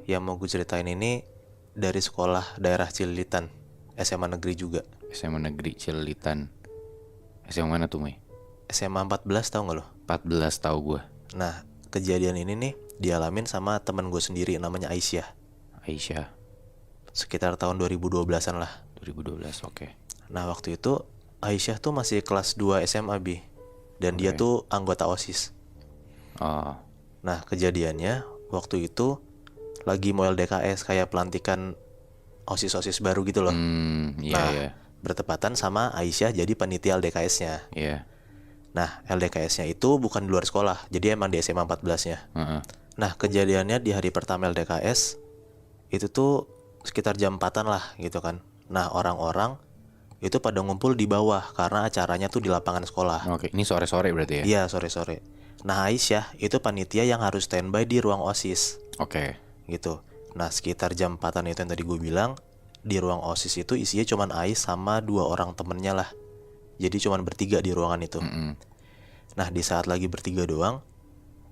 Yang mau gue ceritain ini dari sekolah daerah Cililitan, SMA negeri juga. SMA negeri Cililitan. SMA mana tuh, Mei? SMA 14 tau gak lo? 14 tahu gue. Nah, kejadian ini nih dialamin sama temen gue sendiri namanya Aisyah. Aisyah. Sekitar tahun 2012-an lah. 2012, oke. Nah, waktu itu Aisyah tuh masih kelas 2 SMA, Bi. Dan dia Oke. tuh anggota OSIS. Oh, Nah, kejadiannya waktu itu lagi mau LDKS, kayak pelantikan OSIS-OSIS baru gitu loh. iya Nah, iya. bertepatan sama Aisyah jadi panitia LDKS-nya. Iya. Nah, LDKS-nya itu bukan di luar sekolah, jadi emang di SMA 14-nya. Heeh. Nah, kejadiannya di hari pertama LDKS itu tuh sekitar jam 4-an lah gitu kan. Nah, orang-orang itu pada ngumpul di bawah karena acaranya tuh di lapangan sekolah. Oke, ini sore-sore berarti ya? Iya, sore-sore. Nah, Aisyah itu panitia yang harus standby di ruang OSIS Oke. gitu. Nah, sekitar jam 4-an itu yang tadi gue bilang, di ruang OSIS itu isinya cuman Ais sama 2 orang temennya lah. Jadi cuman bertiga di ruangan itu. Nah, di saat lagi bertiga doang,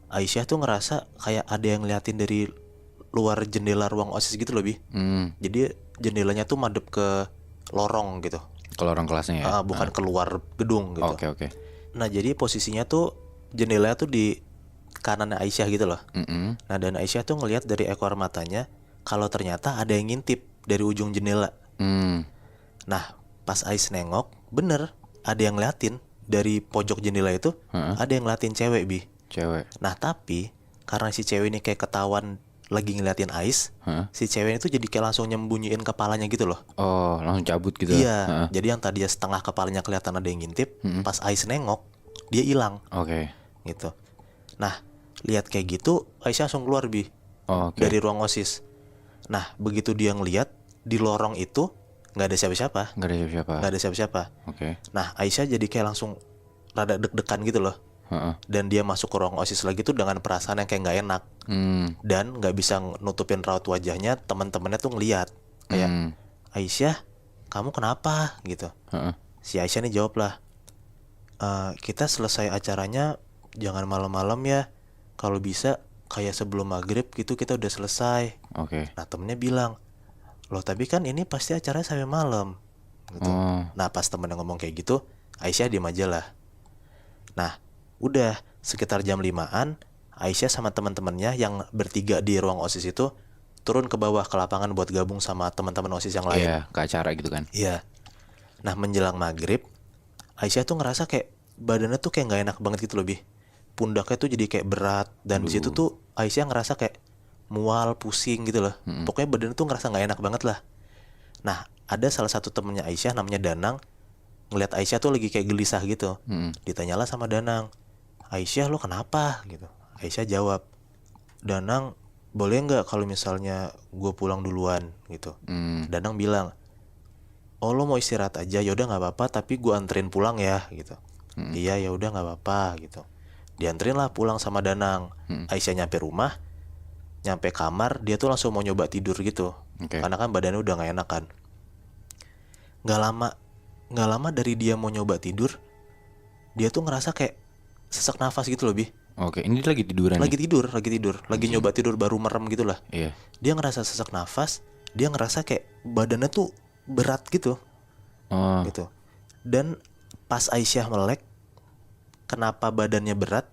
Aisyah tuh ngerasa kayak ada yang ngeliatin dari luar jendela ruang OSIS gitu loh, Bi. Jadi jendelanya tuh madep ke lorong gitu. Kalau orang kelasnya ya? Bukan keluar gedung gitu. Oke oke. Nah, jadi posisinya tuh jendelanya tuh di kanannya Aisyah gitu loh. Nah, dan Aisyah tuh ngelihat dari ekor matanya kalau ternyata ada yang ngintip dari ujung jendela. Nah, pas Ais nengok, bener ada yang ngeliatin dari pojok jendela itu. Ada yang ngeliatin cewek, Bi. Cewek. Nah, tapi karena si cewek ini kayak ketahuan lagi ngeliatin Ais, si cewek itu jadi kayak langsung nyembunyiin kepalanya gitu loh. Oh, langsung cabut gitu? Iya, jadi yang tadinya setengah kepalanya kelihatan ada yang ngintip, pas Ais nengok, dia hilang Oke. gitu. Nah, lihat kayak gitu, Aisyah langsung keluar, Bi, Oh, oke. dari ruang OSIS. Nah, begitu dia ngeliat di lorong itu nggak ada siapa-siapa, Nggak ada siapa-siapa. nggak ada siapa-siapa. Oke. Nah, Aisyah jadi kayak langsung rada deg-degan gitu loh. Dan dia masuk ke ruang OSIS lagi tuh dengan perasaan yang kayak nggak enak. Dan nggak bisa nutupin raut wajahnya. Teman-temannya tuh ngeliat kayak, Aisyah, kamu kenapa gitu. Si Aisyah nih jawab lah, kita selesai acaranya jangan malam-malam ya, kalau bisa kayak sebelum maghrib gitu kita udah selesai. Oke. Nah, temennya bilang, loh tapi kan ini pasti acaranya sampai malam gitu. Nah, pas temennya ngomong kayak gitu, Aisyah diem aja lah. Nah, udah sekitar jam 5-an, Aisyah sama teman-temannya yang bertiga di ruang OSIS itu turun ke bawah ke lapangan buat gabung sama teman-teman OSIS yang lain. Iya, ke acara gitu kan? Iya. Nah, menjelang maghrib, Aisyah tuh ngerasa kayak badannya tuh kayak nggak enak banget gitu loh, Bi. Pundaknya tuh jadi kayak berat, dan di situ tuh Aisyah ngerasa kayak mual, pusing gitu loh. Pokoknya badannya tuh ngerasa nggak enak banget lah. Nah, ada salah satu temennya Aisyah namanya Danang, ngeliat Aisyah tuh lagi kayak gelisah gitu. Ditanyalah sama Danang, Aisyah lo kenapa gitu. Aisyah jawab, Danang, boleh nggak kalau misalnya gue pulang duluan gitu. Danang bilang, oh lo mau istirahat aja, yaudah nggak apa-apa, tapi gue anterin pulang ya gitu. Iya, ya udah nggak apa-apa gitu. Dianterin lah pulang sama Danang. Aisyah nyampe rumah, nyampe kamar, dia tuh langsung mau nyoba tidur gitu. Karena kan badannya udah nggak enak kan. Nggak lama dari dia mau nyoba tidur, dia tuh ngerasa kayak sesak nafas gitu loh, Bi. Oke, ini dia lagi tiduran Lagi nih? tidur, lagi nyoba tidur baru merem gitu lah. Iya. Dia ngerasa sesak nafas, dia ngerasa kayak badannya tuh berat gitu. Gitu. Dan pas Aisyah melek, kenapa badannya berat?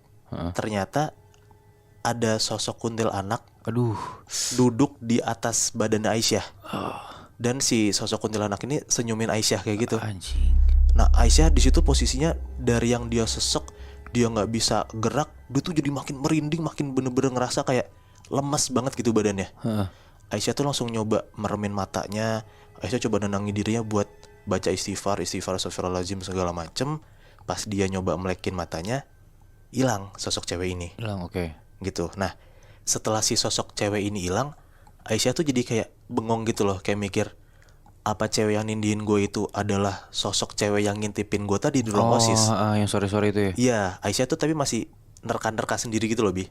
Ternyata ada sosok kuntilanak duduk di atas badan Aisyah. Dan si sosok kuntilanak ini senyumin Aisyah kayak gitu. Anjing. Nah, Aisyah di situ posisinya dari yang dia sesek, dia nggak bisa gerak, dia tuh jadi makin merinding, makin bener-bener ngerasa kayak lemas banget gitu badannya. Aisyah tuh langsung nyoba meremin matanya. Aisyah coba nenangin dirinya buat baca istighfar, astagfirullahaladzim segala macem. Pas dia nyoba melekin matanya, hilang sosok cewek ini. Hilang, oke. Gitu. Nah, setelah si sosok cewek ini hilang, Aisyah tuh jadi kayak bengong gitu loh, kayak mikir, apa cewek yang nindihin gue itu adalah sosok cewek yang ngintipin gue tadi di ruang OSIS. Yang sore-sore itu ya? Iya, Aisyah tuh tapi masih nerka-nerka sendiri gitu loh, Bi.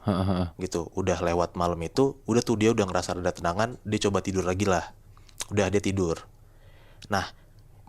Gitu, udah lewat malam itu, udah tuh dia udah ngerasa rada tenangan, dia coba tidur lagi lah. Udah, dia tidur. Nah,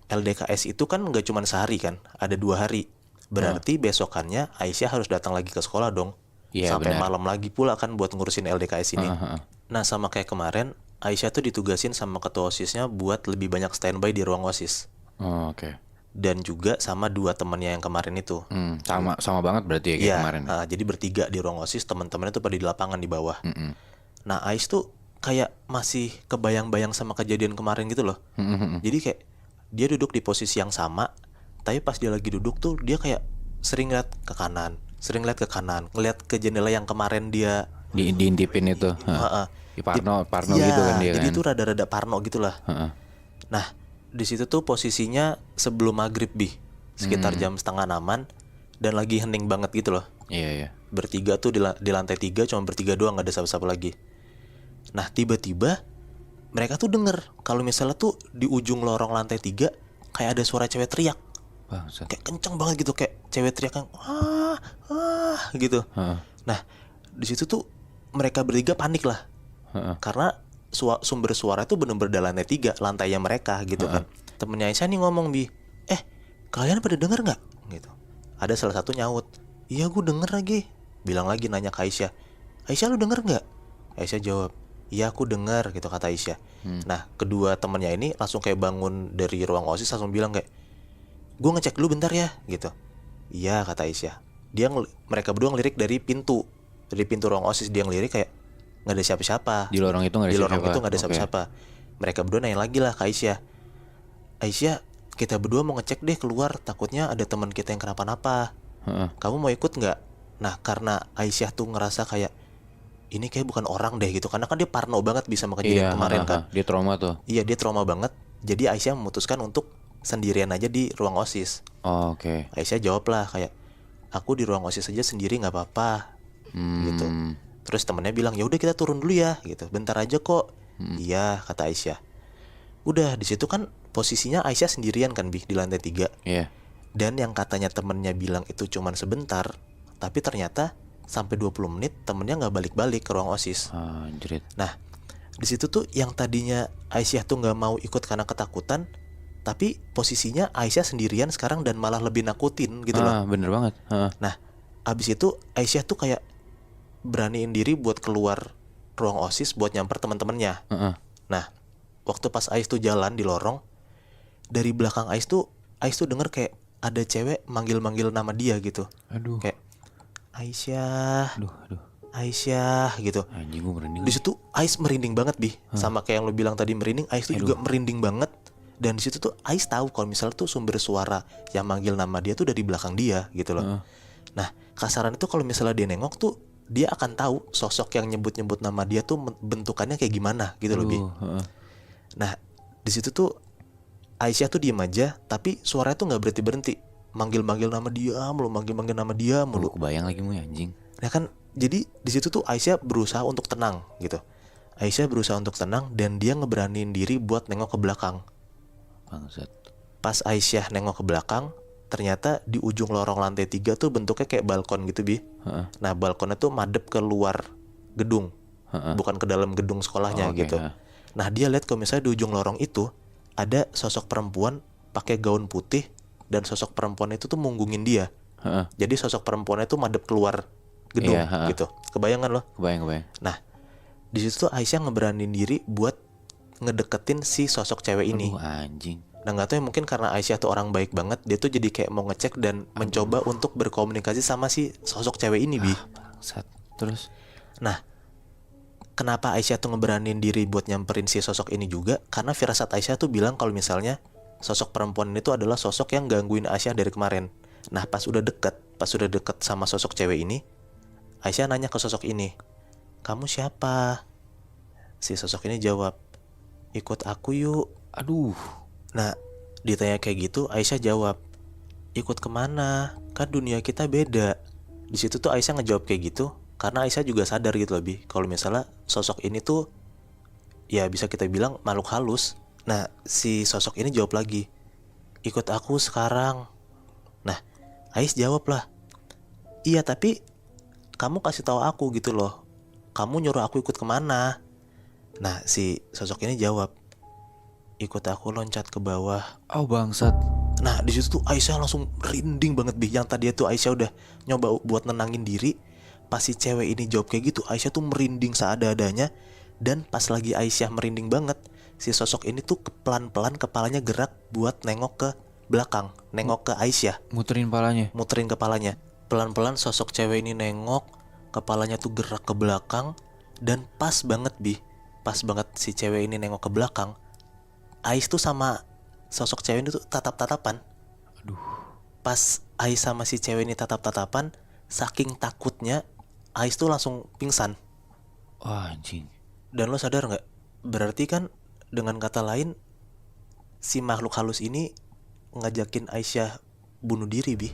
LDKS itu kan gak cuma sehari kan, ada 2 hari. Berarti besokannya Aisyah harus datang lagi ke sekolah dong. Iya, Sampai benar. malam lagi pula kan buat ngurusin LDKS ini. Heeh, heeh. Nah sama kayak kemarin, Aisyah tuh ditugasin sama ketua OSISnya buat lebih banyak standby di ruang OSIS. Oh, oke. Dan juga sama dua temennya yang kemarin itu. Sama sama banget berarti ya kayak Iya, kemarin ya. jadi bertiga di ruang OSIS, teman-temannya tuh pada di lapangan di bawah. Mm-mm. Nah, Ais tuh kayak masih kebayang-bayang sama kejadian kemarin gitu loh. Jadi kayak dia duduk di posisi yang sama, tapi pas dia lagi duduk tuh dia kayak sering lihat ke kanan, sering lihat ke kanan, ngeliat ke jendela yang kemarin dia. Diintipin itu. Heeh. Di Parno Iya, gitu kan dia jadi kan. itu rada-rada parno gitu lah. Heeh. Nah, di situ tuh posisinya sebelum maghrib sekitar jam setengah enaman, dan lagi hening banget gitu loh. Iya, iya. Bertiga tuh di lantai 3, cuma bertiga doang, nggak ada siapa-siapa lagi. Nah tiba-tiba mereka tuh denger kalau misalnya tuh di ujung lorong lantai 3 kayak ada suara cewek teriak, Bangsat. kayak kenceng banget gitu, kayak cewek teriak yang gitu. Heeh. Nah di situ tuh mereka bertiga panik lah, Heeh. karena sumber suara itu bener-bener di lantai 3, lantainya mereka gitu kan. Temennya Aisyah nih ngomong, kalian pada denger nggak gitu. Ada salah satu nyaut, iya gue denger lagi. Bilang lagi nanya ke Aisyah, Aisyah lu denger nggak? Aisyah jawab, iya aku denger gitu kata Aisyah. Nah kedua temennya ini langsung kayak bangun dari ruang OSIS, langsung bilang kayak, gue ngecek dulu bentar ya gitu. Iya kata Aisyah. Mereka berdua ngelirik dari pintu ruang OSIS, dia ngelirik kayak nggak ada siapa-siapa. Di lorong itu nggak ada Di lorong siapa-siapa. itu nggak ada Oke. siapa-siapa. Mereka berdua nanya lagi lah ke Aisyah, Aisyah kita berdua mau ngecek deh keluar, takutnya ada teman kita yang kenapa-napa. Heeh. Kamu mau ikut nggak? Nah karena Aisyah tuh ngerasa kayak ini kayak bukan orang deh gitu, karena kan dia parno banget bisa sama kejadian Iya, kemarin kan. Dia trauma tuh. Iya dia trauma banget. Jadi Aisyah memutuskan untuk sendirian aja di ruang OSIS. Oh, oke. Aisyah jawab lah kayak, aku di ruang OSIS aja sendiri nggak apa-apa gitu. Terus temennya bilang, ya udah kita turun dulu ya gitu, bentar aja kok. Iya kata Aisyah. Udah di situ kan posisinya Aisyah sendirian kan di lantai 3. Iya. Dan yang katanya temennya bilang itu cuman sebentar, tapi ternyata sampai 20 menit temennya nggak balik-balik ke ruang OSIS. Anjrit. Nah di situ tuh yang tadinya Aisyah tuh nggak mau ikut karena ketakutan, tapi posisinya Aisyah sendirian sekarang dan malah lebih nakutin gitu loh. Bener banget. Heeh. Nah abis itu Aisyah tuh kayak beraniin diri buat keluar ruang OSIS buat nyamper teman-temannya. Heeh. Nah waktu pas Ais tuh jalan di lorong, dari belakang Ais tuh denger kayak ada cewek manggil-manggil nama dia gitu. Aduh. Kayak Aisyah, Aduh. Aisyah gitu. Anjing gue merinding. Di situ Ais merinding banget sama kayak yang lo bilang tadi merinding, Ais tuh juga merinding banget. Dan di situ tuh Ais tahu kalau misalnya tuh sumber suara yang manggil nama dia tuh dari belakang dia gitu loh. Nah kasaran itu kalau misalnya dia nengok tuh dia akan tahu sosok yang nyebut-nyebut nama dia tuh bentukannya kayak gimana gitu loh Bi. Heeh. Nah di situ tuh Aisyah tuh diem aja, tapi suaranya tuh nggak berhenti manggil-manggil nama dia mulu, manggil-manggil nama dia mulu. Kebayang lagi mu ya, anjing. Nah kan jadi di situ tuh Aisyah berusaha untuk tenang gitu. Aisyah berusaha untuk tenang dan dia ngeberaniin diri buat nengok ke belakang. Bangsat. Pas Aisyah nengok ke belakang, ternyata di ujung lorong lantai 3 tuh bentuknya kayak balkon gitu Bi. Heeh. Nah balkonnya tuh madep ke luar gedung, bukan ke dalam gedung sekolahnya Oke, gitu. Nah dia lihat kalau misalnya di ujung lorong itu ada sosok perempuan pakai gaun putih, dan sosok perempuan itu tuh munggungin dia. Heeh. Jadi sosok perempuannya tuh madep keluar gedung Iya, gitu. Kebayangan loh. Kebayang. Nah di situ tuh Aisyah ngeberanin diri buat ngedeketin si sosok cewek ini. Aduh, anjing. Nah nggak tahu ya, mungkin karena Aisyah tuh orang baik banget, dia tuh jadi kayak mau ngecek dan mencoba untuk berkomunikasi sama si sosok cewek ini Bi. Bangsat. Terus? Nah kenapa Aisyah tuh ngeberanin diri buat nyamperin si sosok ini juga, karena firasat Aisyah tuh bilang kalau misalnya sosok perempuan ini tuh adalah sosok yang gangguin Aisyah dari kemarin. Nah pas udah deket sama sosok cewek ini, Aisyah nanya ke sosok ini, kamu siapa? Si sosok ini jawab, ikut aku yuk. Aduh. Nah ditanya kayak gitu, Aisyah jawab, ikut kemana? Kan dunia kita beda. Di situ tuh Aisyah ngejawab kayak gitu karena Aisyah juga sadar gitu lebih kalau misalnya sosok ini tuh ya bisa kita bilang makhluk halus. Nah si sosok ini jawab lagi, ikut aku sekarang. Nah Ais jawab lah, iya tapi kamu kasih tahu aku gitu loh, kamu nyuruh aku ikut kemana? Nah si sosok ini jawab, ikut aku loncat ke bawah. Oh, bangsat. Nah di situ tuh Aisyah langsung merinding banget Bi. Yang tadi tuh Aisyah udah nyoba buat nenangin diri, pas si cewek ini jawab kayak gitu, Aisyah tuh merinding seada-adanya. Dan pas lagi Aisyah merinding banget, si sosok ini tuh pelan-pelan kepalanya gerak buat nengok ke belakang, nengok ke Aisyah, Muterin palanya. muterin kepalanya. Pelan-pelan sosok cewek ini nengok, kepalanya tuh gerak ke belakang. Dan pas banget pas banget si cewek ini nengok ke belakang, Ais tuh sama sosok cewek ini tuh tatap-tatapan. Aduh. Pas Ais sama si cewek ini tatap-tatapan, saking takutnya Ais tuh langsung pingsan. Wah anjing. Dan lo sadar nggak? Berarti kan dengan kata lain, si makhluk halus ini ngajakin Aisyah bunuh diri, Bi.